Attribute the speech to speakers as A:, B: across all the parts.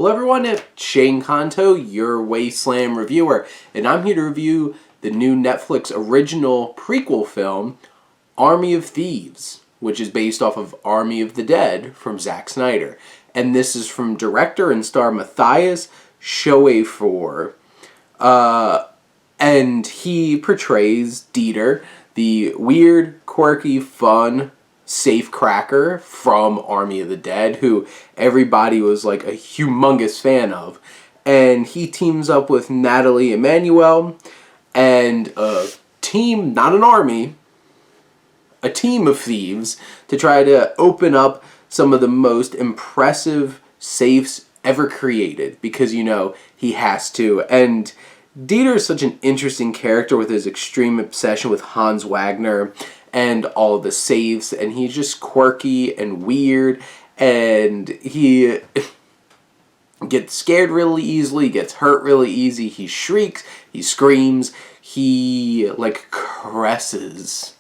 A: Hello everyone, it's Shane Kanto, your Wasteland reviewer, and I'm here to review the new Netflix original prequel film, Army of Thieves, which is based off of Army of the Dead from Zack Snyder. And this is from director and star Matthias Schweighöfer. And he portrays Dieter, the weird, quirky, fun safecracker from Army of the Dead, who everybody was like a humongous fan of. And he teams up with Nathalie, Emmanuel, and a team, not an army, a team of thieves to try to open up some of the most impressive safes ever created, because, you know, he has to. And Dieter is such an interesting character with his extreme obsession with Hans Wagner and all of the safes, and he's just quirky and weird, and he gets scared really easily, gets hurt really easy, he shrieks, he screams, he like caresses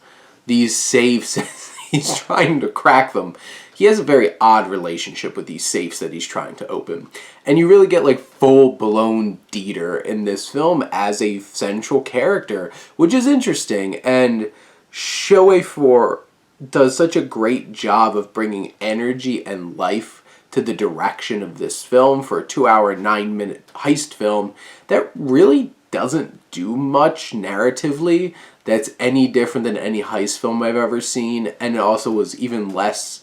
A: these safes as he's trying to crack them. He has a very odd relationship with these safes that he's trying to open. And you really get like full-blown Dieter in this film as a central character, which is interesting. And Schweighöfer does such a great job of bringing energy and life to the direction of this film for a 2-hour, 9-minute heist film that really doesn't do much narratively that's any different than any heist film I've ever seen, and it also was even less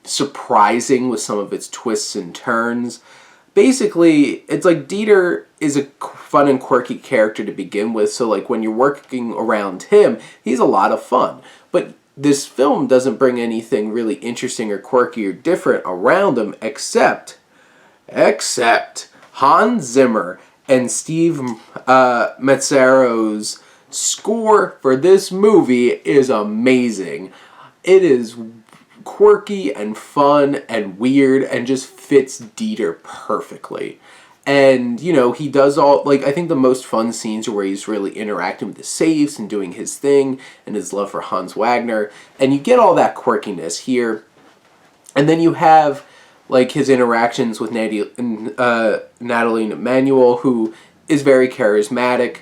A: surprising with some of its twists and turns. Basically, it's like Dieter is a fun and quirky character to begin with, so like when you're working around him, he's a lot of fun. But this film doesn't bring anything really interesting or quirky or different around him except Hans Zimmer and Steve Mazzaro's score for this movie is amazing. It is quirky and fun and weird and just fits Dieter perfectly. And, you know, he does all, like, I think the most fun scenes are where he's really interacting with the safes and doing his thing and his love for Hans Wagner. And you get all that quirkiness here. And then you have, like, his interactions with Nathalie and Emmanuel, who is very charismatic,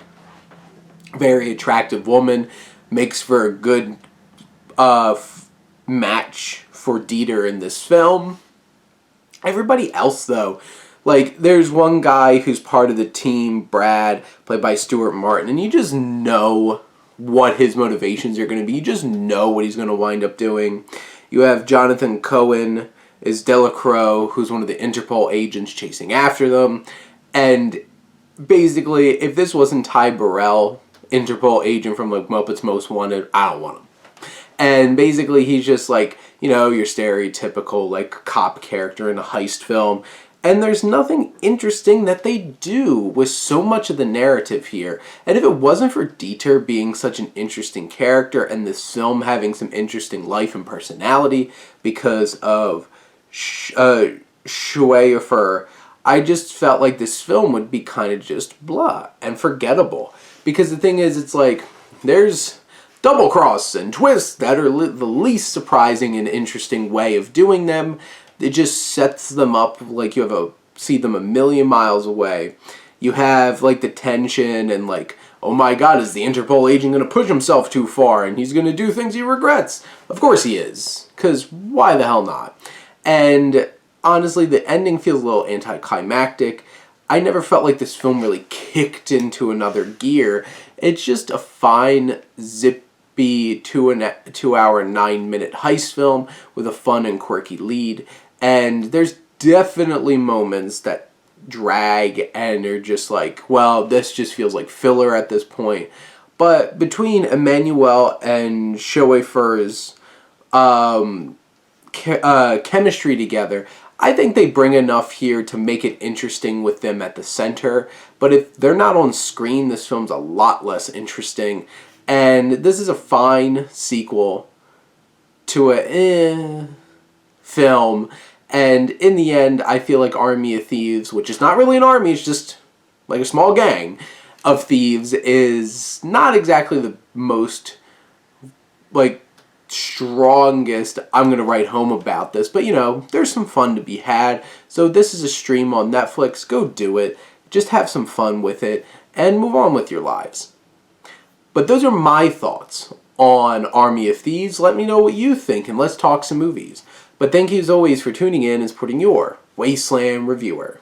A: very attractive woman, makes for a good match for Dieter in this film. Everybody else, though, like, there's one guy who's part of the team, Brad, played by Stuart Martin, and you just know what his motivations are going to be. You just know what he's going to wind up doing. You have Jonathan Cohen as Delacroix, who's one of the Interpol agents chasing after them. And basically, if this wasn't Ty Burrell, Interpol agent from like Muppets Most Wanted, I don't want him. And basically, he's just like, you know, your stereotypical like cop character in a heist film. And there's nothing interesting that they do with so much of the narrative here. And if it wasn't for Dieter being such an interesting character and this film having some interesting life and personality because of Schweighöfer, I just felt like this film would be kind of just blah and forgettable. Because the thing is, it's like, there's double cross and twists that are the least surprising and interesting way of doing them. It just sets them up like you see them a million miles away. You have like the tension and like, oh my god, is the Interpol agent going to push himself too far and he's going to do things he regrets? Of course he is, because why the hell not? And honestly, the ending feels a little anticlimactic. I never felt like this film really kicked into another gear. It's just a fine, zippy 2-hour, 9-minute heist film with a fun and quirky lead. And there's definitely moments that drag and are just like, well, this just feels like filler at this point. But between Emmanuel and Schweighöfer's chemistry together, I think they bring enough here to make it interesting with them at the center. But if they're not on screen, this film's a lot less interesting. And this is a fine sequel to a film. And in the end, I feel like Army of Thieves, which is not really an army, it's just like a small gang of thieves, is not exactly the most like strongest, I'm going to write home about this, but you know, there's some fun to be had. So this is a stream on Netflix. Go do it. Just have some fun with it and move on with your lives. But those are my thoughts on Army of Thieves. Let me know what you think and let's talk some movies. But thank you as always for tuning in and supporting your Wasteland reviewer.